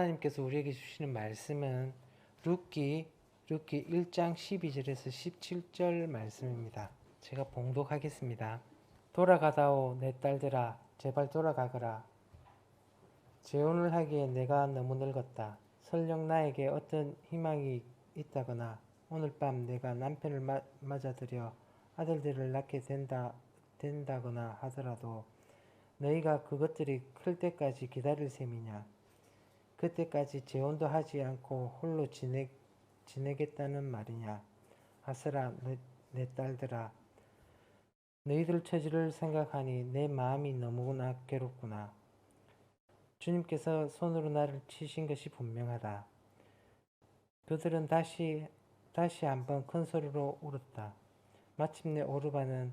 하나님께서 우리에게 주시는 말씀은 룻기 1장 12절에서 17절 말씀입니다. 제가 봉독하겠습니다. 돌아가다오 내 딸들아 제발 돌아가거라. 재혼을 하기에 내가 너무 늙었다. 설령 나에게 어떤 희망이 있다거나 오늘 밤 내가 남편을 맞아들여 아들들을 낳게 된다거나 하더라도 너희가 그것들이 클 때까지 기다릴 셈이냐. 그때까지 재혼도 하지 않고 홀로 지내겠다는 말이냐. 아스라 내 딸들아 너희들 처지를 생각하니 내 마음이 너무나 괴롭구나. 주님께서 손으로 나를 치신 것이 분명하다. 그들은 다시 한번 큰 소리로 울었다. 마침내 오르바는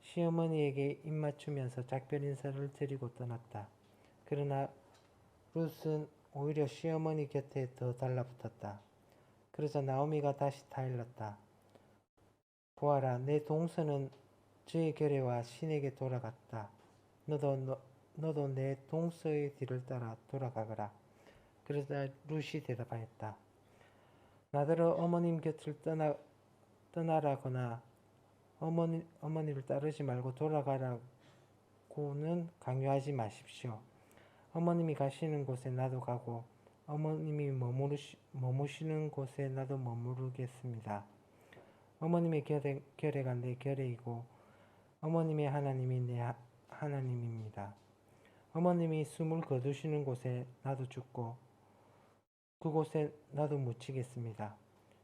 시어머니에게 입맞추면서 작별 인사를 드리고 떠났다. 그러나 룻은 오히려 시어머니 곁에 더 달라붙었다. 그러자 나오미가 다시 타일렀다. 보아라, 내 동서는 저의 결례와 신에게 돌아갔다. 너도 내 동서의 뒤를 따라 돌아가거라. 그러자 룻이 대답하였다. 나더러 어머님 곁을 떠나라거나 어머니를 따르지 말고 돌아가라고는 강요하지 마십시오. 어머님이 가시는 곳에 나도 가고 어머님이 머무시는 곳에 나도 머무르겠습니다. 어머님의 결례가 내 결례이고 어머님의 하나님이 내 하나님입니다. 어머님이 숨을 거두시는 곳에 나도 죽고 그곳에 나도 묻히겠습니다.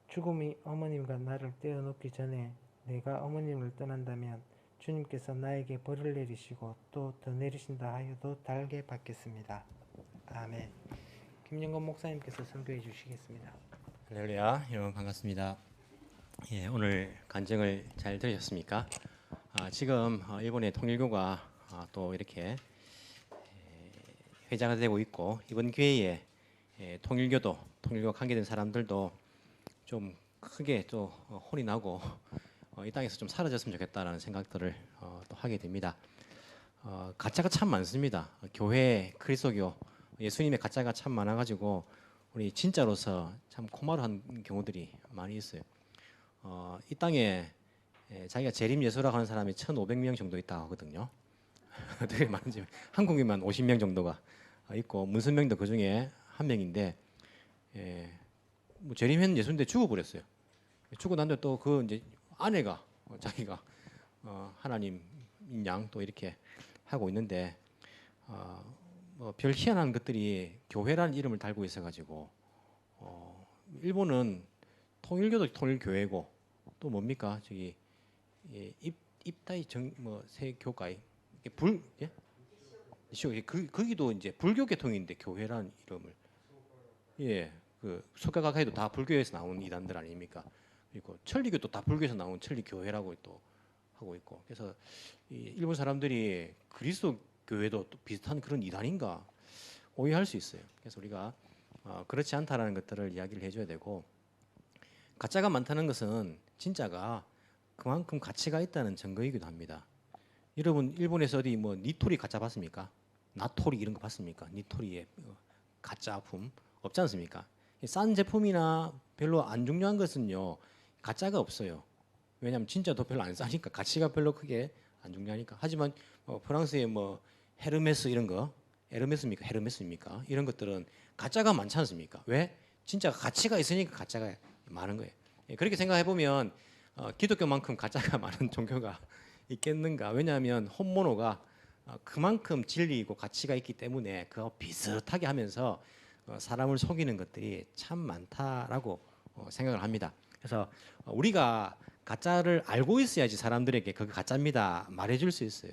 죽음이 어머님과 나를 떼어놓기 전에 내가 어머님을 떠난다면 주님께서 나에게 벌을 내리시고 또 더 내리신다 하여도 달게 받겠습니다. 아멘. 김영건 목사님께서 설교해 주시겠습니다. 할렐루야, 여러분 반갑습니다. 예, 오늘 간증을 잘 들으셨습니까? 지금 일본의 통일교가 또 이렇게 회자가 되고 있고 이번 기회에 통일교 관계된 사람들도 좀 크게 또 혼이 나고 이 땅에서 좀 사라졌으면 좋겠다라는 생각들을 또 하게 됩니다. 가짜가 참 많습니다. 교회, 그리스도교, 예수님의 가짜가 참 많아가지고 우리 진짜로서 참 고마워한 경우들이 많이 있어요. 이 땅에 자기가 재림 예수라고 하는 사람이 1,500명 정도 있다고 하거든요. 되게 많은지 한국인만 50명 정도가 있고 문선명도 그 중에 한 명인데 뭐 재림했는 예수인데 죽어버렸어요. 죽고 난 뒤에 또 그 이제 아내가 자기가 하나님인 양 또 이렇게 하고 있는데 뭐 별 희한한 것들이 교회라는 이름을 달고 있어가지고 일본은 통일교도 통일교회고 또 뭡니까 저기 입다이 새 교会거기도 이제 불교 계통인데 교회라는 이름을 그 석가가카이도 다 불교에서 나온 이단들 아닙니까? 그리고 천리교도 다 불교에서 나온 천리교회라고 또 하고 있고 그래서 이 일본 사람들이 그리스도 교회도 또 비슷한 그런 이단인가 오해할 수 있어요. 그래서 우리가 그렇지 않다라는 것들을 이야기를 해줘야 되고 가짜가 많다는 것은 진짜가 그만큼 가치가 있다는 증거이기도 합니다. 여러분 일본에서 어디 뭐 니토리 가짜 봤습니까? 나토리 이런 거 봤습니까? 니토리의 가짜품 없지 않습니까? 싼 제품이나 별로 안 중요한 것은요 가짜가 없어요. 왜냐하면 진짜도 별로 안 싸니까 가치가 별로 크게 안 중요하니까. 하지만 프랑스의 뭐 헤르메스 이런 거 헤르메스입니까? 이런 것들은 가짜가 많지 않습니까? 왜? 진짜 가치가 있으니까 가짜가 많은 거예요. 그렇게 생각해 보면 기독교만큼 가짜가 많은 종교가 있겠는가? 왜냐하면 혼모노가 그만큼 진리이고 가치가 있기 때문에 그거 비슷하게 하면서 사람을 속이는 것들이 참 많다라고 생각을 합니다. 그래서 우리가 가짜를 알고 있어야지 사람들에게 그게 가짜입니다 말해줄 수 있어요.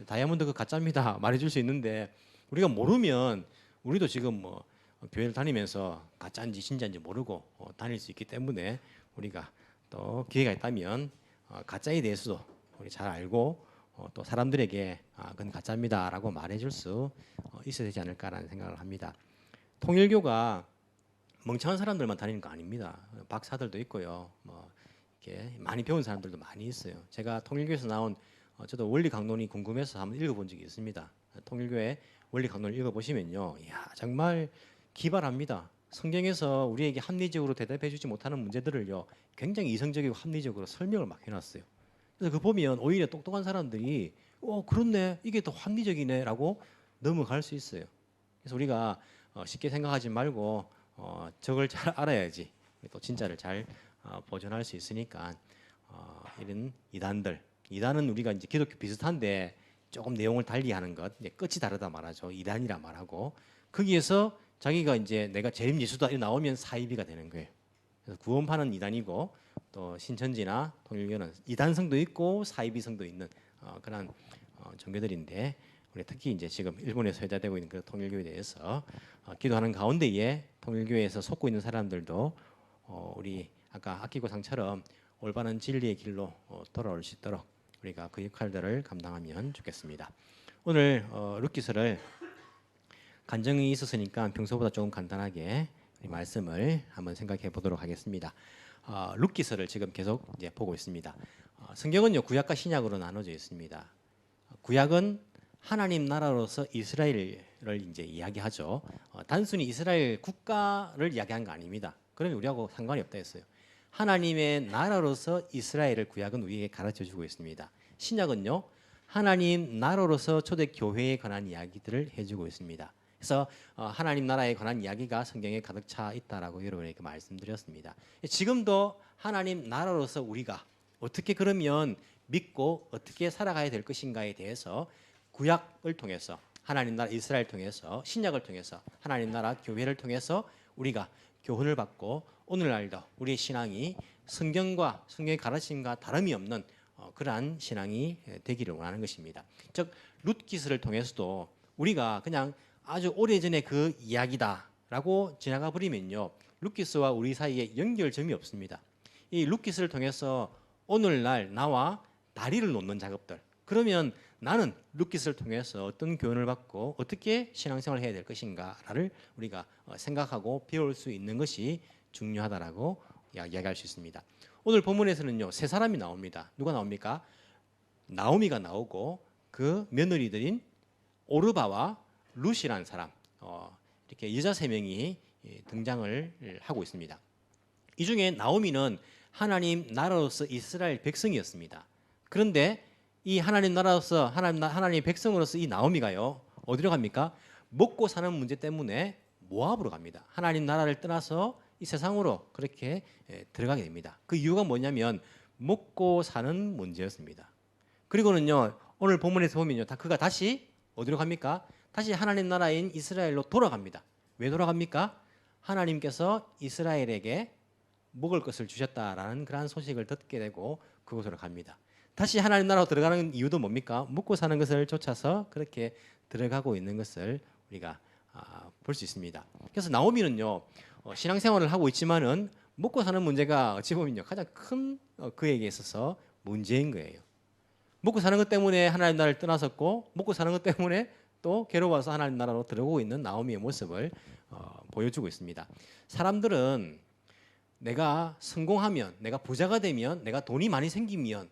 다이아몬드 그 가짜입니다 말해줄 수 있는데 우리가 모르면 우리도 지금 뭐 교회를 다니면서 가짜인지 진짜인지 모르고 다닐 수 있기 때문에 우리가 또 기회가 있다면 가짜에 대해서도 우리 잘 알고 또 사람들에게 그건 가짜입니다라고 말해줄 수 있어야 되지 않을까라는 생각을 합니다. 통일교가 멍청한 사람들만 다니는 거 아닙니다. 박사들도 있고요. 뭐 이렇게 많이 배운 사람들도 많이 있어요. 제가 통일교에서 나온 저도 원리 강론이 궁금해서 한번 읽어본 적이 있습니다. 통일교의 원리 강론을 읽어보시면요, 이야 정말 기발합니다. 성경에서 우리에게 합리적으로 대답해주지 못하는 문제들을요, 굉장히 이성적이고 합리적으로 설명을 막 해놨어요. 그래서 그 보면 오히려 똑똑한 사람들이 그렇네, 이게 더 합리적이네라고 넘어갈 수 있어요. 그래서 우리가 쉽게 생각하지 말고 적을 잘 알아야지 또 진짜를 잘 보존할 수 있으니까 이런 이단은 우리가 이제 기독교 비슷한데 조금 내용을 달리하는 것, 이제 끝이 다르다 말하죠. 이단이라 말하고 거기에서 자기가 이제 내가 재림 예수다 이렇게 나오면 사이비가 되는 거예요. 그래서 구원파는 이단이고 또 신천지나 통일교는 이단성도 있고 사이비성도 있는 그런 종교들인데 우리 특히 이제 지금 일본에서 회자되고 있는 그 통일교에 대해서 기도하는 가운데에 통일교에서 속고 있는 사람들도 우리 아까 악기고상처럼 올바른 진리의 길로 돌아올 수 있도록 우리가 그 역할들을 감당하면 좋겠습니다. 오늘 룻기서를 간증이 있었으니까 평소보다 조금 간단하게 우리 말씀을 한번 생각해 보도록 하겠습니다. 룻기서를 지금 계속 이제 보고 있습니다. 성경은요 구약과 신약으로 나눠져 있습니다. 구약은 하나님 나라로서 이스라엘을 이제 이야기하죠. 단순히 이스라엘 국가를 이야기한 거 아닙니다. 그러면 우리하고 상관이 없다 했어요. 하나님의 나라로서 이스라엘을 구약은 우리에게 가르쳐주고 있습니다. 신약은요 하나님 나라로서 초대교회에 관한 이야기들을 해주고 있습니다. 그래서 하나님 나라에 관한 이야기가 성경에 가득 차 있다라고 여러분에게 말씀드렸습니다. 지금도 하나님 나라로서 우리가 어떻게 그러면 믿고 어떻게 살아가야 될 것인가에 대해서 구약을 통해서 하나님 나라 이스라엘 통해서 신약을 통해서 하나님 나라 교회를 통해서 우리가 교훈을 받고 오늘날도 우리의 신앙이 성경과 성경의 가르침과 다름이 없는 그러한 신앙이 되기를 원하는 것입니다. 즉 룻기서를 통해서도 우리가 그냥 아주 오래전에 그 이야기다라고 지나가 버리면요 룻기서와 우리 사이에 연결점이 없습니다. 이 룻기서를 통해서 오늘날 나와 다리를 놓는 작업들, 그러면 나는 룻기서를 통해서 어떤 교훈을 받고 어떻게 신앙생활을 해야 될 것인가를 우리가 생각하고 배울 수 있는 것이 중요하다라고 이야기할 수 있습니다. 오늘 본문에서는요 세 사람이 나옵니다. 누가 나옵니까? 나오미가 나오고 그 며느리들인 오르바와 룻이라는 사람, 이렇게 여자 세 명이 등장을 하고 있습니다. 이 중에 나오미는 하나님 나라로서 이스라엘 백성이었습니다. 그런데 이 하나님 나라로서 하나님 백성으로서 이 나오미가요 어디로 갑니까? 먹고 사는 문제 때문에 모압으로 갑니다. 하나님 나라를 떠나서 이 세상으로 그렇게 들어가게 됩니다. 그 이유가 뭐냐면 먹고 사는 문제였습니다. 그리고는요 오늘 본문에서 보면요 그가 다시 어디로 갑니까? 다시 하나님 나라인 이스라엘로 돌아갑니다. 왜 돌아갑니까? 하나님께서 이스라엘에게 먹을 것을 주셨다라는 그러한 소식을 듣게 되고 그곳으로 갑니다. 다시 하나님 나라로 들어가는 이유도 뭡니까? 먹고 사는 것을 쫓아서 그렇게 들어가고 있는 것을 우리가 볼 수 있습니다. 그래서 나오미는요 신앙생활을 하고 있지만은 먹고 사는 문제가 어찌 보면요 가장 큰 그에게 있어서 문제인 거예요. 먹고 사는 것 때문에 하나님 나라를 떠났었고 먹고 사는 것 때문에 또 괴로워서 하나님 나라로 들어오고 있는 나오미의 모습을 보여주고 있습니다. 사람들은 내가 성공하면, 내가 부자가 되면, 내가 돈이 많이 생기면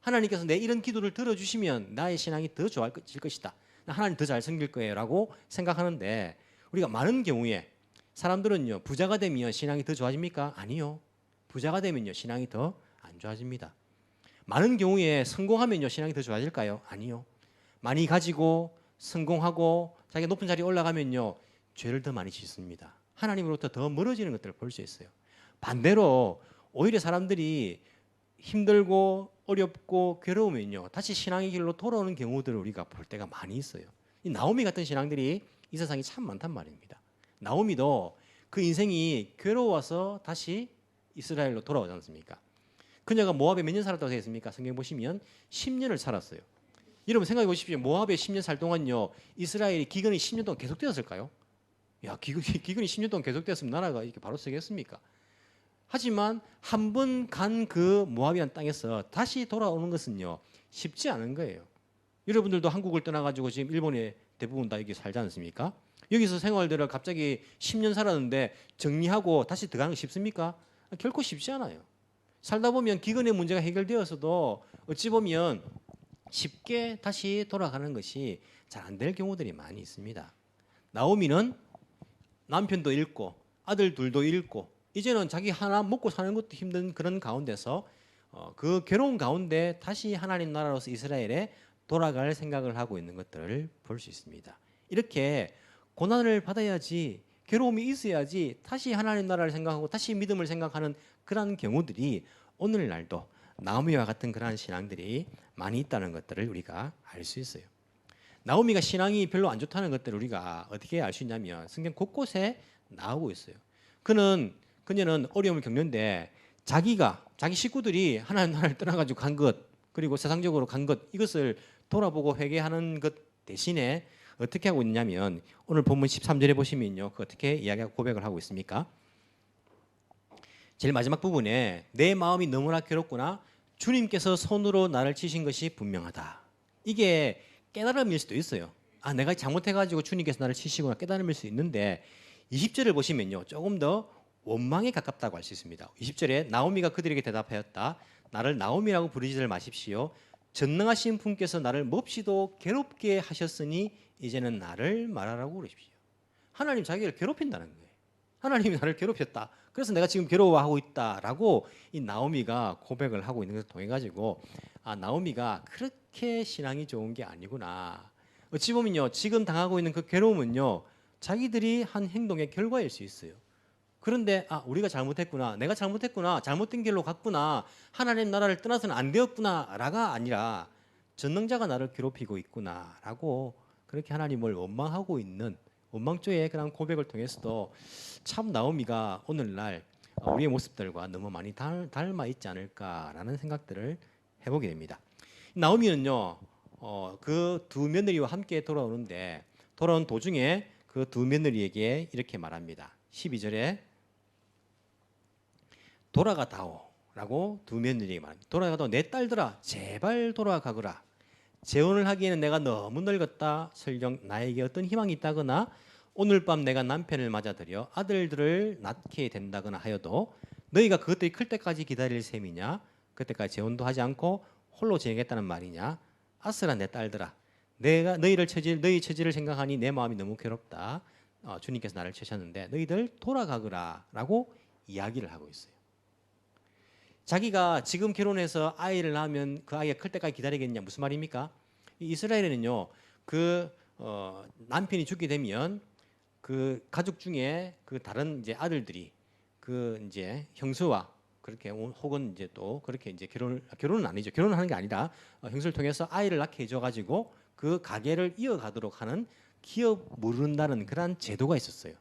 하나님께서 내 이런 기도를 들어주시면 나의 신앙이 더 좋아질 것이다. 하나님 더 잘 섬길 거예요 라고 생각하는데 우리가 많은 경우에 사람들은요 부자가 되면 신앙이 더 좋아집니까? 아니요. 부자가 되면요 신앙이 더 안 좋아집니다. 많은 경우에 성공하면요 신앙이 더 좋아질까요? 아니요. 많이 가지고 성공하고 자기가 높은 자리에 올라가면요 죄를 더 많이 짓습니다. 하나님으로부터 더 멀어지는 것들을 볼 수 있어요. 반대로 오히려 사람들이 힘들고 어렵고 괴로우면요 다시 신앙의 길로 돌아오는 경우들을 우리가 볼 때가 많이 있어요. 이 나오미 같은 신앙들이 이 세상에 참 많단 말입니다. 나오미도 그 인생이 괴로워서 다시 이스라엘로 돌아오지 않습니까? 그녀가 모압에 몇 년 살았다고 되어 있습니까? 성경 보시면 10년을 살았어요. 여러분 생각해 보십시오. 모압에 10년 살 동안요 이스라엘이 기근이 10년 동안 계속되었을까요? 야 기근이 10년 동안 계속되었으면 나라가 이렇게 바로 서겠습니까? 하지만 한 번 간 그 모압이라는 땅에서 다시 돌아오는 것은요 쉽지 않은 거예요. 여러분들도 한국을 떠나가지고 지금 일본에 대부분 다 여기 살지 않습니까? 여기서 생활들을 갑자기 10년 살았는데 정리하고 다시 들어가는 거 쉽습니까? 결코 쉽지 않아요. 살다 보면 기근의 문제가 해결되었어도 어찌 보면 쉽게 다시 돌아가는 것이 잘 안 될 경우들이 많이 있습니다. 나오미는 남편도 잃고 아들 둘도 잃고 이제는 자기 하나 먹고 사는 것도 힘든 그런 가운데서 그 괴로운 가운데 다시 하나님 나라로서 이스라엘에 돌아갈 생각을 하고 있는 것들을 볼 수 있습니다. 이렇게 고난을 받아야지 괴로움이 있어야지 다시 하나님 나라를 생각하고 다시 믿음을 생각하는 그러한 경우들이 오늘날도 나오미와 같은 그러한 신앙들이 많이 있다는 것들을 우리가 알 수 있어요. 나오미가 신앙이 별로 안 좋다는 것들을 우리가 어떻게 알 수 있냐면 성경 곳곳에 나오고 있어요. 그녀는 어려움을 겪는데 자기 식구들이 하나님 나라를 떠나가지고 간 것, 그리고 세상적으로 간 것, 이것을 돌아보고 회개하는 것 대신에 어떻게 하고 있냐면 오늘 본문 13절에 보시면요, 그 어떻게 이야기하고 고백을 하고 있습니까? 제일 마지막 부분에 내 마음이 너무나 괴롭구나. 주님께서 손으로 나를 치신 것이 분명하다. 이게 깨달음일 수도 있어요. 아, 내가 잘못해가지고 주님께서 나를 치시구나, 깨달음일 수 있는데 20절을 보시면요, 조금 더 원망에 가깝다고 할 수 있습니다. 20절에 나오미가 그들에게 대답하였다. 나를 나오미라고 부르지를 마십시오. 전능하신 분께서 나를 몹시도 괴롭게 하셨으니 이제는 나를 말하라고 그러십시오. 하나님 자기를 괴롭힌다는 거예요. 하나님이 나를 괴롭혔다. 그래서 내가 지금 괴로워하고 있다라고 이 나오미가 고백을 하고 있는 것을 통해 가지고 아, 나오미가 그렇게 신앙이 좋은 게 아니구나. 어찌 보면요, 지금 당하고 있는 그 괴로움은요, 자기들이 한 행동의 결과일 수 있어요. 그런데 아, 우리가 잘못했구나, 내가 잘못했구나, 잘못된 길로 갔구나, 하나님 나라를 떠나서는 안 되었구나라가 아니라 전능자가 나를 괴롭히고 있구나라고 그렇게 하나님을 원망하고 있는 원망조의 그런 고백을 통해서도 참 나오미가 오늘날 우리의 모습들과 너무 많이 닮아 있지 않을까라는 생각들을 해보게 됩니다. 나오미는요, 그 두 며느리와 함께 돌아오는데 돌아온 도중에 그 두 며느리에게 이렇게 말합니다. 12절에 돌아가다오라고 두 며느리에게 말합니다. 돌아가다오, 내 딸들아 제발 돌아가거라. 재혼을 하기에는 내가 너무 늙었다. 설령 나에게 어떤 희망이 있다거나 오늘 밤 내가 남편을 맞아들여 아들들을 낳게 된다거나 하여도 너희가 그것들이 클 때까지 기다릴 셈이냐? 그때까지 재혼도 하지 않고 홀로 지내겠다는 말이냐? 아스라 내 딸들아, 내가 너희 처지를 생각하니 내 마음이 너무 괴롭다. 주님께서 나를 치셨는데 너희들 돌아가거라라고 이야기를 하고 있어요. 자기가 지금 결혼해서 아이를 낳으면 그 아이가 클 때까지 기다리겠냐, 무슨 말입니까? 이스라엘에는요, 남편이 죽게 되면 그 가족 중에 그 다른 이제 아들들이 그 이제 형수와 그렇게 혹은 이제 또 그렇게 이제 결혼은 아니죠. 결혼을 하는 게 아니라 형수를 통해서 아이를 낳게 해줘 가지고 그 가게를 이어가도록 하는 기업 무른다는 그런 제도가 있었어요.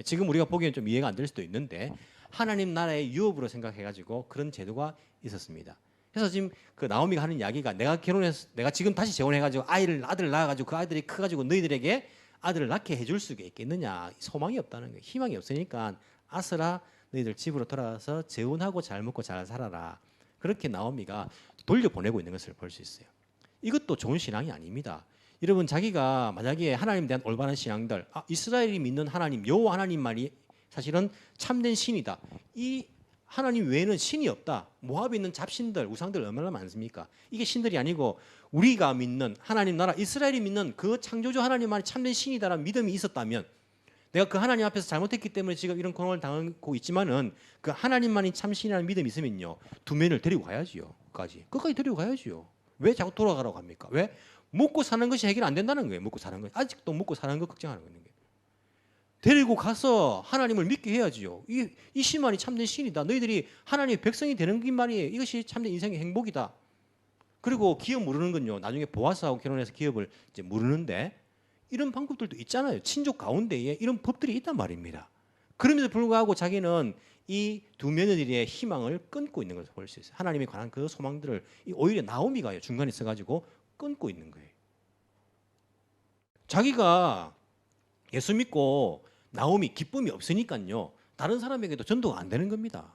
지금 우리가 보기엔 좀 이해가 안 될 수도 있는데 하나님 나라의 유업으로 생각해가지고 그런 제도가 있었습니다. 그래서 지금 그 나오미가 하는 이야기가 내가 지금 다시 재혼해가지고 아들을 낳아가지고 그 아들이 커가지고 너희들에게 아들을 낳게 해줄 수가 있겠느냐, 소망이 없다는 거예요. 희망이 없으니까 아스라 너희들 집으로 돌아가서 재혼하고 잘 먹고 잘 살아라. 그렇게 나오미가 돌려보내고 있는 것을 볼 수 있어요. 이것도 좋은 신앙이 아닙니다. 여러분, 자기가 만약에 하나님에 대한 올바른 신앙들, 이스라엘이 믿는 하나님, 여호와 하나님만이 사실은 참된 신이다. 이 하나님 외에는 신이 없다. 모압에 있는 잡신들, 우상들 얼마나 많습니까? 이게 신들이 아니고 우리가 믿는 하나님 나라, 이스라엘이 믿는 그 창조주 하나님만이 참된 신이다라는 믿음이 있었다면, 내가 그 하나님 앞에서 잘못했기 때문에 지금 이런 고난을 당하고 있지만은 그 하나님만이 참신이라는 믿음이 있으면요, 두 면을 데리고 가야지요. 끝까지 데리고 가야지요. 왜 자꾸 돌아가라고 합니까? 왜? 먹고 사는 것이 해결 안 된다는 거예요. 먹고 사는 것. 아직도 먹고 사는 거 걱정하는 거예요. 데리고 가서 하나님을 믿게 해야지요. 이 신만이 참된 신이다. 너희들이 하나님의 백성이 되는 게 말이에요. 이것이 참된 인생의 행복이다. 그리고 기업 무르는 건요, 나중에 보아스하고 결혼해서 기업을 이제 무르는데 이런 방법들도 있잖아요. 친족 가운데에 이런 법들이 있단 말입니다. 그럼에도 불구하고 자기는 이 두 며느리의 희망을 끊고 있는 것을 볼 수 있어요. 하나님에 관한 그 소망들을 오히려 나오미가 중간에 있어가지고 끊고 있는 거예요. 자기가 예수 믿고 나오미 기쁨이 없으니까요, 다른 사람에게도 전도가 안 되는 겁니다.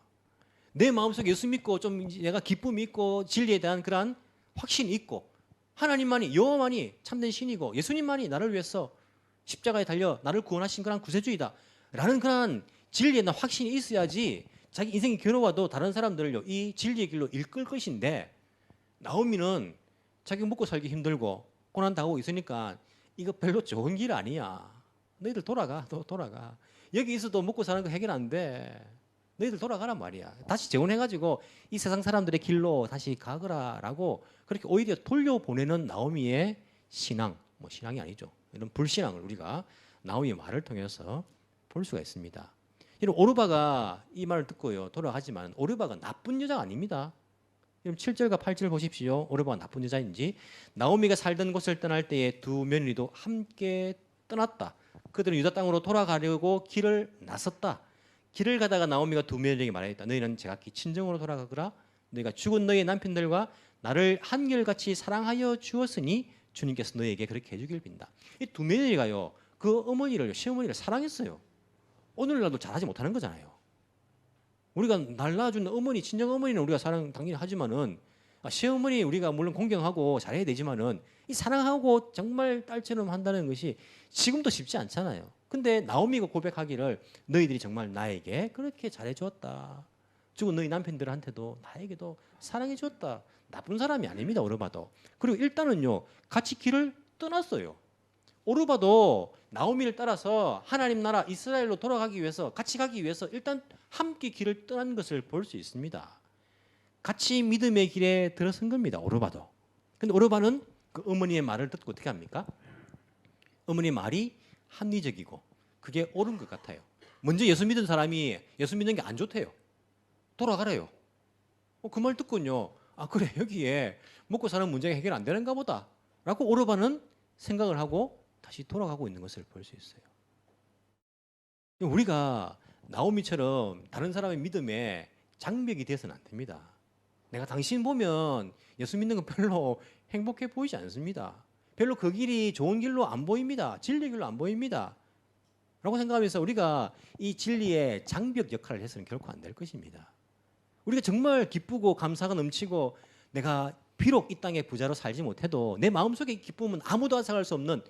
내 마음속에 예수 믿고 좀 내가 기쁨이 있고 진리에 대한 그러한 확신이 있고 하나님만이, 여호와만이 참된 신이고 예수님만이 나를 위해서 십자가에 달려 나를 구원하신 그런 구세주이다 라는 그런 진리에 대한 확신이 있어야지 자기 인생이 괴로워도 다른 사람들을요, 이 진리의 길로 이끌 것인데, 나오미는 자기 먹고 살기 힘들고 고난 당하고 있으니까 이거 별로 좋은 길 아니야. 너희들 돌아가. 여기 있어도 먹고 사는 거 해결 안 돼. 너희들 돌아가란 말이야. 다시 재혼해가지고 이 세상 사람들의 길로 다시 가거라라고 그렇게 오히려 돌려보내는 나오미의 신앙, 뭐 신앙이 아니죠. 이런 불신앙을 우리가 나오미의 말을 통해서 볼 수가 있습니다. 이런 오르바가 이 말을 듣고요 돌아가지만 오르바가 나쁜 여자가 아닙니다. 그럼 7절과 8절 보십시오. 오르바가 나쁜 여자인지. 나오미가 살던 곳을 떠날 때에 두 며느리도 함께 떠났다. 그들은 유다 땅으로 돌아가려고 길을 나섰다. 길을 가다가 나오미가 두 며느리에게 말하였다. 너희는 제각기 친정으로 돌아가거라. 너희가 죽은 너희의 남편들과 나를 한결같이 사랑하여 주었으니 주님께서 너희에게 그렇게 해주길 빈다. 이 두 며느리가요 그 어머니를 시어머니를 사랑했어요. 오늘날도 잘하지 못하는 거잖아요. 우리가 날 낳아준 어머니, 친정 어머니는 우리가 사랑 당연히 하지만은 시어머니 우리가 물론 공경하고 잘해야 되지만은 이 사랑하고 정말 딸처럼 한다는 것이 지금도 쉽지 않잖아요. 근데 나오미가 고백하기를 너희들이 정말 나에게 그렇게 잘해 주었다. 죽은 너희 남편들한테도 나에게도 사랑해 주었다. 나쁜 사람이 아닙니다. 오르바도. 그리고 일단은요 같이 길을 떠났어요. 오르바도 나오미를 따라서 하나님 나라 이스라엘로 돌아가기 위해서 같이 가기 위해서 일단 함께 길을 떠난 것을 볼 수 있습니다. 같이 믿음의 길에 들어선 겁니다. 오르바도. 근데 오르바는 그 어머니의 말을 듣고 어떻게 합니까? 어머니의 말이 합리적이고 그게 옳은 것 같아요. 먼저 예수 믿은 사람이 예수 믿는 게 안 좋대요. 돌아가래요. 그 말 듣고요. 아 그래 여기에 먹고 사는 문제가 해결 안 되는가 보다 라고 오르바는 생각을 하고 다시 돌아가고 있는 것을 볼 수 있어요. 우리가 나오미처럼 다른 사람의 믿음에 장벽이 돼서는 안 됩니다. 내가 당신 보면 예수 믿는 건 별로 행복해 보이지 않습니다. 별로 그 길이 좋은 길로 안 보입니다. 진리의 길로 안 보입니다. 라고 생각하면서 우리가 이 진리의 장벽 역할을 해서는 결코 안 될 것입니다. 우리가 정말 기쁘고 감사가 넘치고 내가 비록 이 땅에 부자로 살지 못해도 내 마음속에 기쁨은 아무도 앗아갈 수 없는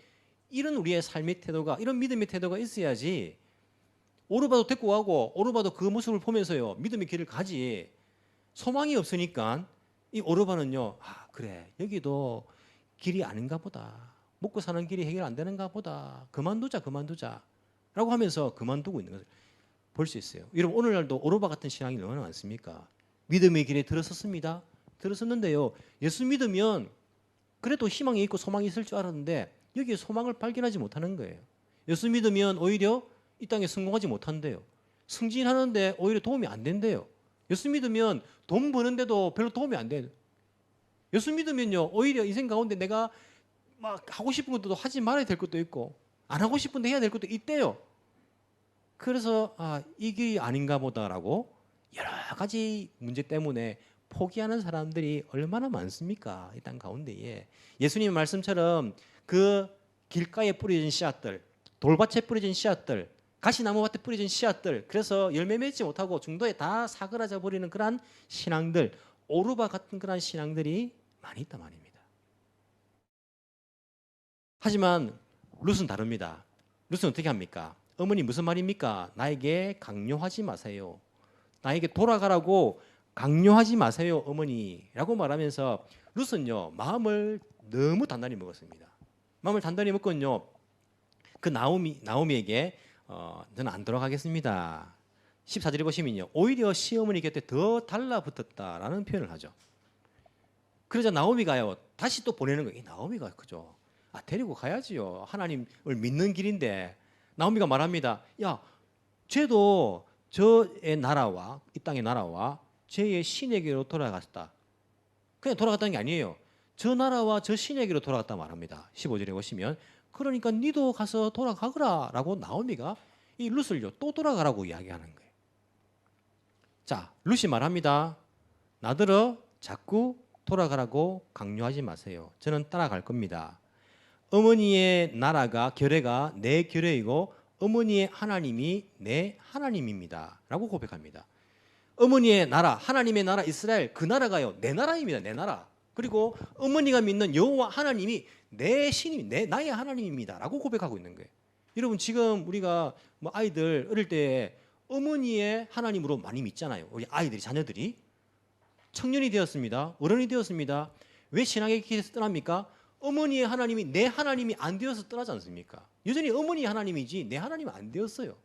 이런 우리의 삶의 태도가 이런 믿음의 태도가 있어야지 오르바도 데리고 가고 오르바도 그 모습을 보면서요 믿음의 길을 가지 소망이 없으니까 이 오르바는요 아 그래 여기도 길이 아닌가 보다 먹고 사는 길이 해결 안 되는가 보다 그만두자 라고 하면서 그만두고 있는 것을 볼 수 있어요. 여러분 오늘날도 오르바 같은 신앙이 얼마나 많습니까? 믿음의 길에 들어섰습니다. 들어섰는데요 예수 믿으면 그래도 희망이 있고 소망이 있을 줄 알았는데 여기에 소망을 발견하지 못하는 거예요. 예수 믿으면 오히려 이 땅에 성공하지 못한대요. 승진하는데 오히려 도움이 안 된대요. 예수 믿으면 돈 버는데도 별로 도움이 안 돼요. 예수 믿으면요 오히려 인생 가운데 내가 막 하고 싶은 것도 하지 말아야 될 것도 있고 안 하고 싶은데 해야 될 것도 있대요. 그래서 이 길이 아닌가 보다라고 여러 가지 문제 때문에 포기하는 사람들이 얼마나 많습니까? 이 땅 가운데에 예수님의 말씀처럼 그 길가에 뿌려진 씨앗들, 돌밭에 뿌려진 씨앗들, 가시나무밭에 뿌려진 씨앗들, 그래서 열매 맺지 못하고 중도에 다 사그라져 버리는 그러한 신앙들, 오르바 같은 그러한 신앙들이 많이 있단 말입니다. 하지만 룻은 다릅니다. 룻은 어떻게 합니까? 어머니 무슨 말입니까? 나에게 강요하지 마세요. 나에게 돌아가라고 강요하지 마세요, 어머니라고 말하면서 룻은요 마음을 너무 단단히 먹었습니다. 마음을 단단히 먹고는요 그 나오미에게 저는 안 돌아가겠습니다. 14절에 보시면요 오히려 시어머니 곁에 더 달라붙었다라는 표현을 하죠. 그러자 나오미가요 다시 또 보내는 거예요. 이 나오미가 그죠? 데리고 가야지요. 하나님을 믿는 길인데 나오미가 말합니다. 야, 쟤도 저의 나라와 이 땅의 나라와 쟤의 신에게로 돌아갔다. 그냥 돌아갔다는 게 아니에요. 저 나라와 저 신에게로 돌아갔다 말합니다. 15절에 보시면 그러니까 니도 가서 돌아가거라 라고 나오미가 이 룻을요 또 돌아가라고 이야기하는 거예요. 자, 룻이 말합니다. 나더러 자꾸 돌아가라고 강요하지 마세요. 저는 따라갈 겁니다. 어머니의 나라가 결례가 내 결례이고 어머니의 하나님이 내 하나님입니다 라고 고백합니다. 어머니의 나라, 하나님의 나라 이스라엘, 그 나라가요 내 나라입니다. 내 나라. 그리고 어머니가 믿는 여호와 하나님이 내 신이 나의 하나님입니다 라고 고백하고 있는 거예요. 여러분 지금 우리가 뭐 아이들 어릴 때 어머니의 하나님으로 많이 믿잖아요. 우리 아이들이 자녀들이 청년이 되었습니다. 어른이 되었습니다. 왜 신앙의 길에서 떠납니까? 어머니의 하나님이 내 하나님이 안 되어서 떠나지 않습니까? 여전히 어머니 하나님이지 내 하나님은 안 되었어요.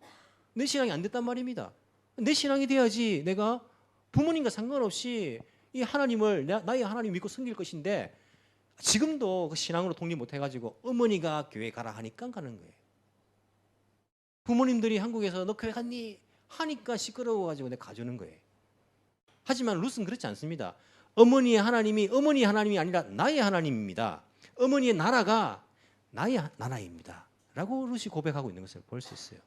내 신앙이 안 됐단 말입니다. 내 신앙이 돼야지 내가 부모님과 상관없이 이 하나님을 나의 하나님 믿고 섬길 것인데 지금도 그 신앙으로 독립 못 해가지고 어머니가 교회 가라 하니까 가는 거예요. 부모님들이 한국에서 너 교회 갔니? 하니까 시끄러워가지고 내가 가주는 거예요. 하지만 룻은 그렇지 않습니다. 어머니의 하나님이 아니라 나의 하나님입니다. 어머니의 나라가 나의 나라입니다. 라고 룻이 고백하고 있는 것을 볼 수 있어요.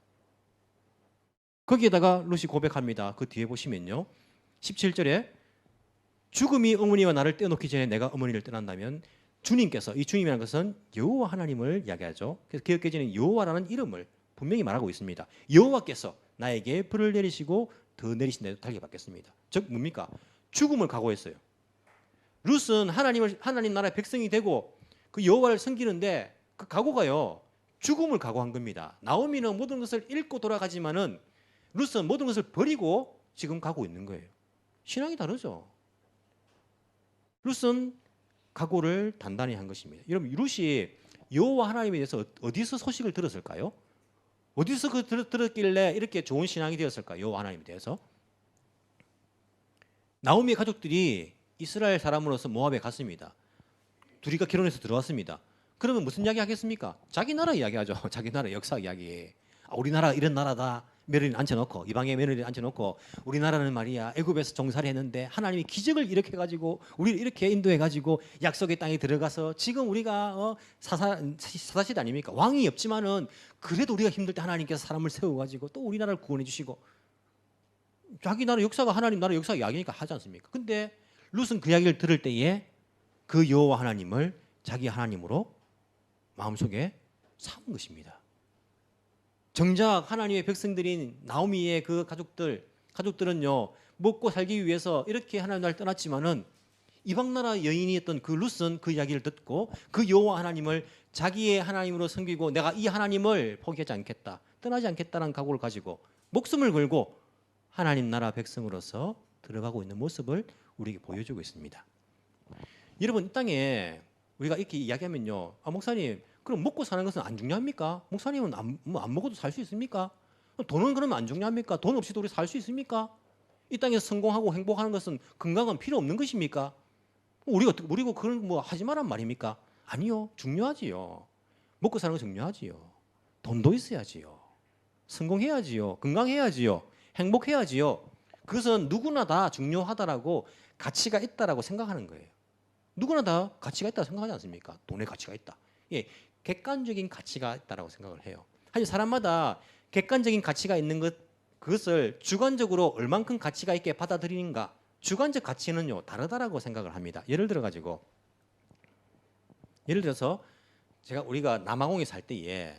거기에다가 룻이 고백합니다. 그 뒤에 보시면요. 17절에 죽음이 어머니와 나를 떼어놓기 전에 내가 어머니를 떠난다면 주님께서, 이 주님이라는 것은 여호와 하나님을 이야기하죠. 그래서 개역개정에는 여호와라는 이름을 분명히 말하고 있습니다. 여호와께서 나에게 불을 내리시고 더 내리신다고 달게 받겠습니다. 즉 뭡니까? 죽음을 각오했어요. 룻은 하나님 나라의 백성이 되고 그 여호와를 섬기는데 그 각오가요. 죽음을 각오한 겁니다. 나오미는 모든 것을 잃고 돌아가지만은 룻은 모든 것을 버리고 지금 가고 있는 거예요. 신앙이 다르죠. 룻은 각오를 단단히 한 것입니다. 여러분 룻이 여호와 하나님에 대해서 어디서 소식을 들었을까요? 어디서 들었길래 이렇게 좋은 신앙이 되었을까요? 여호와 하나님에 대해서. 나오미의 가족들이 이스라엘 사람으로서 모압에 갔습니다. 둘이가 결혼해서 들어왔습니다. 그러면 무슨 이야기 하겠습니까? 자기 나라 이야기하죠. 자기 나라 역사 이야기. 우리나라 이런 나라다. 며느리를 앉혀놓고 이방의 며느리를 앉혀놓고 우리나라는 말이야 애굽에서 종살이 했는데 하나님이 기적을 일으켜가지고 우리를 이렇게 인도해가지고 약속의 땅에 들어가서 지금 우리가 사사시대 아닙니까? 왕이 없지만은 그래도 우리가 힘들 때 하나님께서 사람을 세워가지고 또 우리나라를 구원해 주시고 자기 나라 역사가 하나님 나라 역사 이야기니까 하지 않습니까? 근데 룻은 그 이야기를 들을 때에 그 여호와 하나님을 자기 하나님으로 마음속에 삼은 것입니다. 정작 하나님의 백성들인 나오미의 그 가족들은요 먹고 살기 위해서 이렇게 하나님 나라를 떠났지만은 이방 나라 여인이었던 그 룻은 그 이야기를 듣고 그 여호와 하나님을 자기의 하나님으로 섬기고 내가 이 하나님을 포기하지 않겠다, 떠나지 않겠다는 각오를 가지고 목숨을 걸고 하나님 나라 백성으로서 들어가고 있는 모습을 우리에게 보여주고 있습니다. 여러분 이 땅에 우리가 이렇게 이야기하면요, 목사님 그럼 먹고 사는 것은 안 중요합니까? 목사님은 안 먹어도 살 수 있습니까? 돈은 그러면 안 중요합니까? 돈 없이도 우리 살 수 있습니까? 이 땅에서 성공하고 행복하는 것은 건강은 필요 없는 것입니까? 우리가 그런 뭐 하지 말란 말입니까? 아니요, 중요하지요. 먹고 사는 거 중요하지요. 돈도 있어야지요. 성공해야지요. 건강해야지요. 행복해야지요. 그것은 누구나 다 중요하다라고 가치가 있다라고 생각하는 거예요. 누구나 다 가치가 있다고 생각하지 않습니까? 돈의 가치가 있다. 예, 객관적인 가치가 있다라고 생각을 해요. 하지만 사람마다 객관적인 가치가 있는 그것을 주관적으로 얼만큼 가치가 있게 받아들이는가, 주관적 가치는요 다르다라고 생각을 합니다. 예를 들어서 우리가 남아공에 살 때에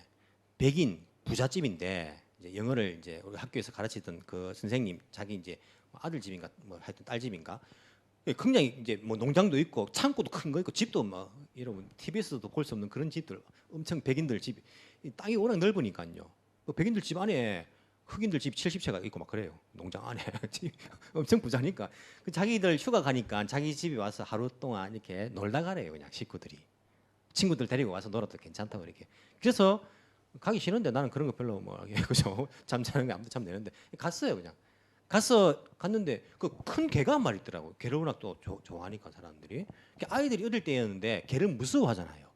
백인 부잣집인데 이제 영어를 이제 우리 학교에서 가르치던 그 선생님 자기 이제 아들 집인가 뭐 하여튼 딸 집인가 굉장히 이제 뭐 농장도 있고 창고도 큰 거 있고 집도 막 여러분 TBS도 볼 수 없는 그런 집들 엄청 백인들 집 땅이 워낙 넓으니까요. 그 백인들 집 안에 흑인들 집 70채가 있고 막 그래요. 농장 안에 엄청 부자니까 그 자기들 휴가 가니까 자기 집에 와서 하루 동안 이렇게 놀다 가래요. 그냥 식구들이 친구들 데리고 와서 놀아도 괜찮다고 이렇게. 그래서 가기 싫은데 나는 그런 거 별로 뭐 그죠? 잠자는 게 아무도 참 내는데 갔어요. 그냥 갔는데 그 큰 개가 한 마리 있더라고요. 개를 워낙 또 좋아하니까 사람들이. 아이들이 어릴 때였는데 개를 무서워하잖아요.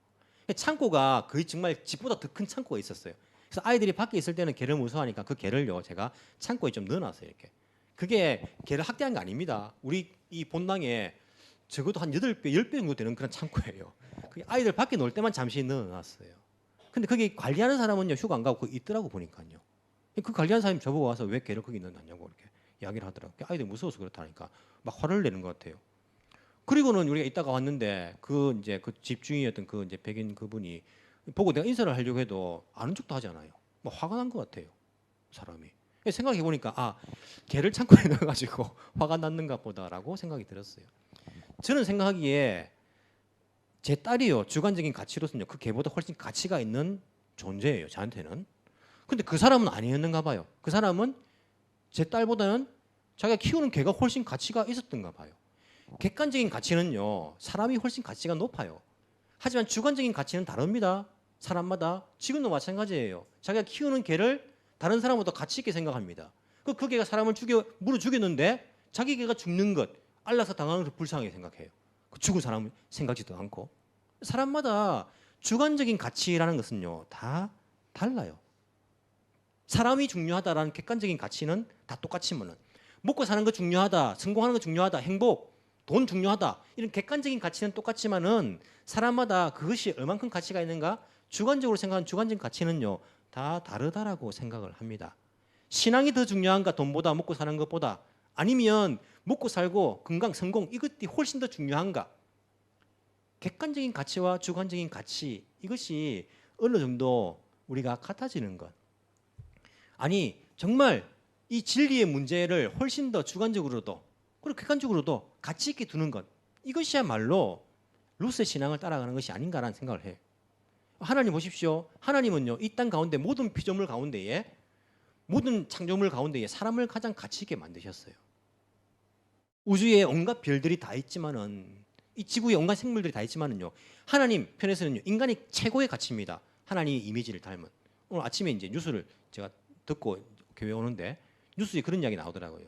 창고가 거의 정말 집보다 더 큰 창고가 있었어요. 그래서 아이들이 밖에 있을 때는 개를 무서워하니까 그 개를요 제가 창고에 좀 넣어놨어요. 이렇게. 그게 개를 학대한 게 아닙니다. 우리 이 본당에 적어도 한 8배, 10배 정도 되는 그런 창고예요. 그게 아이들 밖에 놀 때만 잠시 넣어놨어요. 근데 거기 관리하는 사람은요 휴가 안 가고 있더라고 보니까요. 그 관리하는 사람이 저보고 와서 왜 개를 거기 넣느냐고 이렇게 이야기를 하더라고요. 아이들 무서워서 그렇다니까 막 화를 내는 것 같아요. 그리고는 우리가 이따가 왔는데 그 이제 그 집주인이었던 그 이제 백인 그분이 보고 내가 인사를 하려고 해도 아는 척도 하지 않아요. 막 화가 난 것 같아요. 사람이. 생각해 보니까 개를 창고에 넣어가지고 화가 났는가 보다라고 생각이 들었어요. 저는 생각하기에 제 딸이요 주관적인 가치로서는요 그 개보다 훨씬 가치가 있는 존재예요. 저한테는. 근데 그 사람은 아니었는가 봐요. 그 사람은 제 딸보다는 자기가 키우는 개가 훨씬 가치가 있었던가 봐요. 객관적인 가치는요 사람이 훨씬 가치가 높아요. 하지만 주관적인 가치는 다릅니다. 사람마다. 지금도 마찬가지예요. 자기가 키우는 개를 다른 사람보다 가치 있게 생각합니다. 그 개가 사람을 물어 죽였는데 자기 개가 죽는 것, 알라서 당하는 것을 불쌍하게 생각해요. 그 죽은 사람을 생각지도 않고. 사람마다 주관적인 가치라는 것은요, 다 달라요. 사람이 중요하다라는 객관적인 가치는 다 똑같지만은 먹고 사는 거 중요하다, 성공하는 거 중요하다, 행복, 돈 중요하다 이런 객관적인 가치는 똑같지만은 사람마다 그것이 얼만큼 가치가 있는가 주관적으로 생각하는 주관적인 가치는요 다 다르다라고 생각을 합니다. 신앙이 더 중요한가 돈보다 먹고 사는 것보다 아니면 먹고 살고 건강, 성공 이것이 훨씬 더 중요한가 객관적인 가치와 주관적인 가치 이것이 어느 정도 우리가 같아지는 것 아니 정말 이 진리의 문제를 훨씬 더 주관적으로도 그리고 객관적으로도 가치 있게 두는 것 이것이야말로 루스의 신앙을 따라가는 것이 아닌가라는 생각을 해요. 하나님 보십시오. 하나님은요 이 땅 가운데 모든 피조물 가운데에 모든 창조물 가운데에 사람을 가장 가치 있게 만드셨어요. 우주에 온갖 별들이 다 있지만은 이 지구에 온갖 생물들이 다 있지만은요 하나님 편에서는요 인간이 최고의 가치입니다. 하나님의 이미지를 닮은. 오늘 아침에 이제 뉴스를 제가 듣고 교회 오는데 뉴스에 그런 이야기 나오더라고요.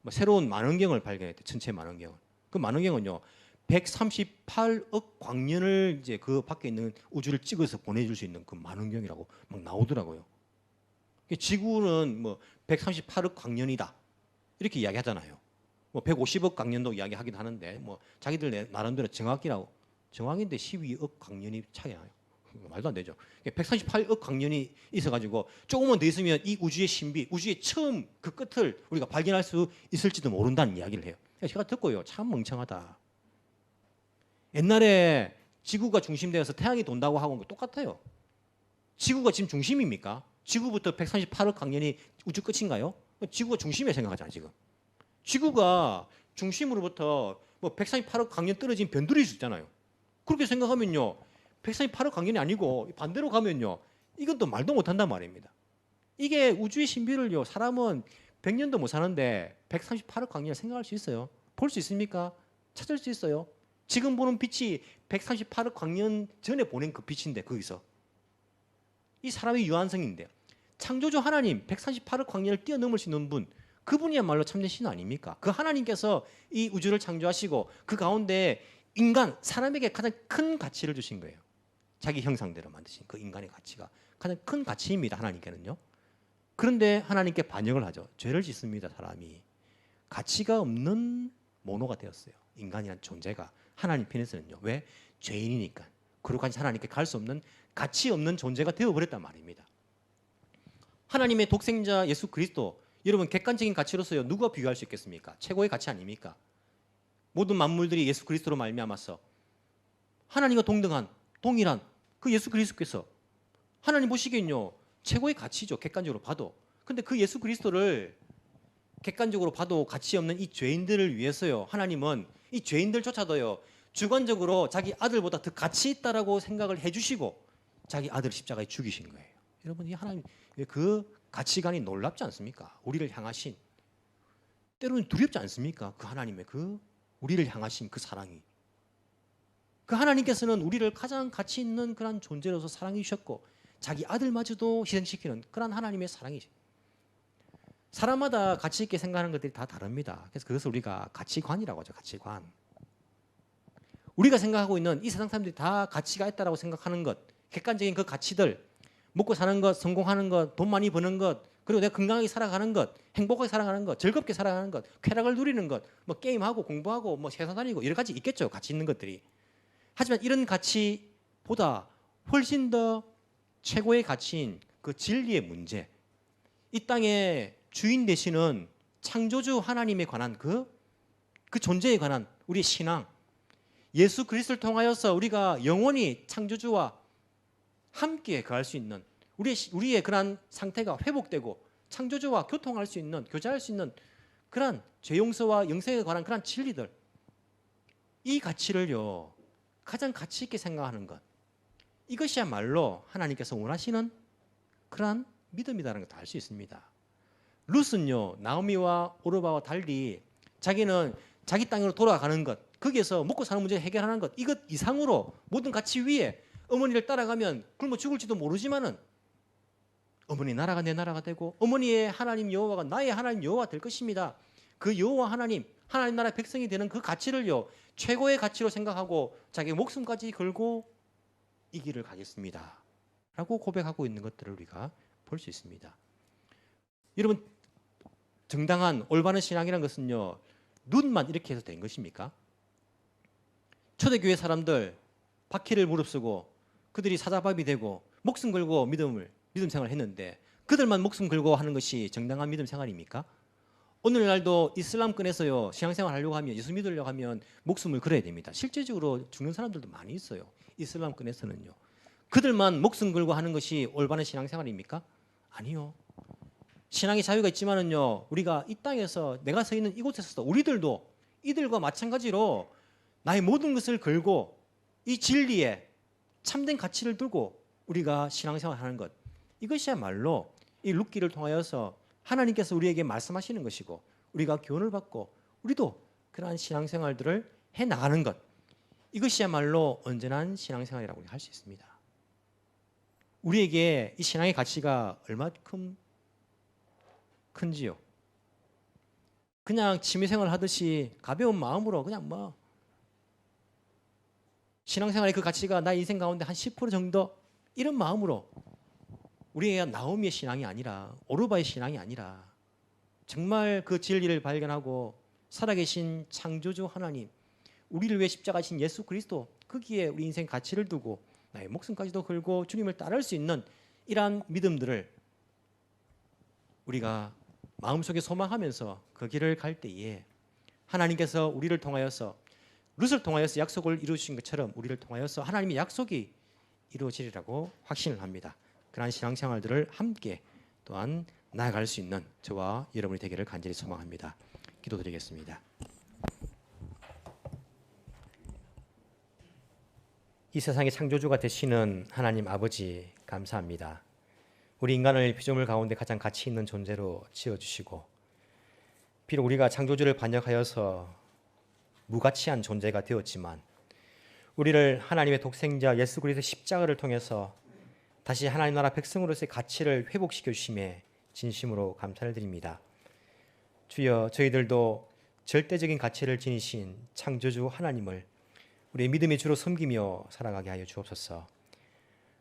뭐 새로운 만원경을 발견했대. 천체 만원경을. 그 만원경은요 138억 광년을 이제 그 밖에 있는 우주를 찍어서 보내줄 수 있는 그 만원경이라고 막 나오더라고요. 지구는 뭐 138억 광년이다 이렇게 이야기하잖아요. 뭐 150억 광년도 이야기하긴 하는데 뭐 자기들 나름대로 정확인데 12억 광년이 차이 나요. 말도 안 되죠. 138억 광년이 있어가지고 조금만 더 있으면 이 우주의 신비, 우주의 처음 그 끝을 우리가 발견할 수 있을지도 모른다는 이야기를 해요. 제가 듣고요, 참 멍청하다. 옛날에 지구가 중심되어서 태양이 돈다고 하고 똑같아요. 지구가 지금 중심입니까? 지구부터 138억 광년이 우주 끝인가요? 지구가 중심이라 생각하잖아요, 지금. 지구가 중심으로부터 뭐 138억 광년 떨어진 변두리일 수 있잖아요. 그렇게 생각하면요. 138억 광년이 아니고 반대로 가면요. 이건 또 말도 못한단 말입니다. 이게 우주의 신비를요. 사람은 100년도 못 사는데 138억 광년을 생각할 수 있어요. 볼 수 있습니까? 찾을 수 있어요. 지금 보는 빛이 138억 광년 전에 보낸 그 빛인데 거기서. 이 사람의 유한성인데 창조주 하나님 138억 광년을 뛰어넘을 수 있는 분 그분이야말로 참된 신 아닙니까? 그 하나님께서 이 우주를 창조하시고 그 가운데 인간, 사람에게 가장 큰 가치를 주신 거예요. 자기 형상대로 만드신 그 인간의 가치가 가장 큰 가치입니다. 하나님께는요. 그런데 하나님께 반역을 하죠. 죄를 짓습니다. 사람이. 가치가 없는 모노가 되었어요. 인간이란 존재가 하나님 편에서는요. 왜? 죄인이니까. 거룩한 하나님께 갈 수 없는 가치 없는 존재가 되어버렸단 말입니다. 하나님의 독생자 예수 그리스도 여러분 객관적인 가치로서요. 누가 비교할 수 있겠습니까? 최고의 가치 아닙니까? 모든 만물들이 예수 그리스도로 말미암아서 하나님과 동일한 그 예수 그리스도께서 하나님 보시기엔요 최고의 가치죠. 객관적으로 봐도. 근데 그 예수 그리스도를 객관적으로 봐도 가치 없는 이 죄인들을 위해서요 하나님은 이 죄인들조차도요 주관적으로 자기 아들보다 더 가치 있다라고 생각을 해주시고 자기 아들을 십자가에 죽이신 거예요. 여러분 이 하나님 그 가치관이 놀랍지 않습니까? 우리를 향하신 때로는 두렵지 않습니까? 그 하나님의 그 우리를 향하신 그 사랑이. 그 하나님께서는 우리를 가장 가치 있는 그런 존재로서 사랑해 주셨고 자기 아들마저도 희생시키는 그런 하나님의 사랑이죠. 사람마다 가치 있게 생각하는 것들이 다 다릅니다. 그래서 그것을 우리가 가치관이라고 하죠. 가치관. 우리가 생각하고 있는 이 세상 사람들이 다 가치가 있다라고 생각하는 것, 객관적인 그 가치들, 먹고 사는 것, 성공하는 것, 돈 많이 버는 것, 그리고 내가 건강하게 살아가는 것, 행복하게 살아가는 것, 즐겁게 살아가는 것, 쾌락을 누리는 것, 뭐 게임하고 공부하고 뭐 회사 다니고 여러 가지 있겠죠. 가치 있는 것들이. 하지만 이런 가치보다 훨씬 더 최고의 가치인 그 진리의 문제, 이 땅의 주인 되시는 창조주 하나님에 관한 그 존재에 관한 우리의 신앙, 예수 그리스도를 통하여서 우리가 영원히 창조주와 함께 거할 수 있는 우리의 그러한 상태가 회복되고 창조주와 교통할 수 있는 교제할 수 있는 그러한 죄 용서와 영생에 관한 그러한 진리들, 이 가치를요 가장 가치 있게 생각하는 것, 이것이야말로 하나님께서 원하시는 그러한 믿음이라는 것도 알 수 있습니다. 룻은요 나오미와 오르바와 달리 자기는 자기 땅으로 돌아가는 것, 거기에서 먹고 사는 문제 해결하는 것, 이것 이상으로 모든 가치 위에 어머니를 따라가면 굶어 죽을지도 모르지만은 어머니 나라가 내 나라가 되고 어머니의 하나님 여호와가 나의 하나님 여호와 될 것입니다. 그 여호와 하나님 나라 백성이 되는 그 가치를요 최고의 가치로 생각하고 자기 목숨까지 걸고 이 길을 가겠습니다 라고 고백하고 있는 것들을 우리가 볼 수 있습니다. 여러분, 정당한 올바른 신앙이라는 것은요 눈만 이렇게 해서 된 것입니까? 초대교회 사람들 박해를 무릅쓰고 그들이 사자밥이 되고 목숨 걸고 믿음 생활을 했는데 그들만 목숨 걸고 하는 것이 정당한 믿음 생활입니까? 오늘날도 이슬람권에서요 신앙생활 하려고 하면, 예수 믿으려고 하면 목숨을 걸어야 됩니다. 실제적으로 죽는 사람들도 많이 있어요. 이슬람권에서는요. 그들만 목숨 걸고 하는 것이 올바른 신앙생활입니까? 아니요. 신앙의 자유가 있지만은요 우리가 이 땅에서 내가 서 있는 이곳에서 우리들도 이들과 마찬가지로 나의 모든 것을 걸고 이 진리에 참된 가치를 두고 우리가 신앙생활을 하는 것, 이것이야말로 이 룻기를 통하여서 하나님께서 우리에게 말씀하시는 것이고 우리가 교훈을 받고 우리도 그러한 신앙생활들을 해나가는 것, 이것이야말로 온전한 신앙생활이라고 할 수 있습니다. 우리에게 이 신앙의 가치가 얼마큼 큰지요. 그냥 취미생활 하듯이 가벼운 마음으로 그냥 신앙생활의 그 가치가 나의 인생 가운데 한 10% 정도 이런 마음으로 우리의 나오미의 신앙이 아니라 오르바의 신앙이 아니라 정말 그 진리를 발견하고 살아계신 창조주 하나님, 우리를 위해 십자가신 예수 그리스도, 거기에 우리 인생 가치를 두고 나의 목숨까지도 걸고 주님을 따를 수 있는 이러한 믿음들을 우리가 마음속에 소망하면서 그 길을 갈 때에 하나님께서 우리를 통하여서 룻을 통하여서 약속을 이루신 것처럼 우리를 통하여서 하나님의 약속이 이루어지리라고 확신을 합니다. 그러한 신앙생활들을 함께 또한 나아갈 수 있는 저와 여러분이 되기를 간절히 소망합니다. 기도드리겠습니다. 이 세상의 창조주가 되시는 하나님 아버지 감사합니다. 우리 인간을 피조물 가운데 가장 가치 있는 존재로 지어주시고 비록 우리가 창조주를 반역하여서 무가치한 존재가 되었지만 우리를 하나님의 독생자 예수 그리스도의 십자가를 통해서 다시 하나님 나라 백성으로서의 가치를 회복시켜 주심에 진심으로 감사를 드립니다. 주여, 저희들도 절대적인 가치를 지니신 창조주 하나님을 우리의 믿음의 주로 섬기며 살아가게 하여 주옵소서.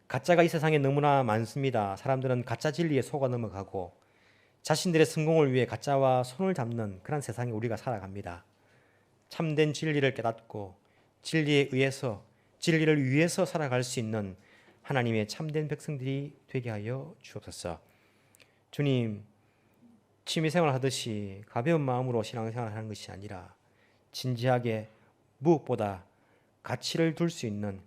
가짜가 이 세상에 너무나 많습니다. 사람들은 가짜 진리에 속아 넘어가고 자신들의 성공을 위해 가짜와 손을 잡는 그런 세상에 우리가 살아갑니다. 참된 진리를 깨닫고 진리를 위해서 살아갈 수 있는 하나님의 참된 백성들이 되게 하여 주옵소서. 주님, 취미생활 하듯이 가벼운 마음으로 신앙생활을 하는 것이 아니라 진지하게 무엇보다 가치를 둘 수 있는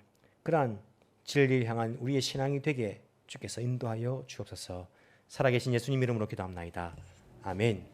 그러한 진리를 향한 우리의 신앙이 되게 주께서 인도하여 주옵소서. 살아계신 예수님 이름으로 기도합나이다. 아멘.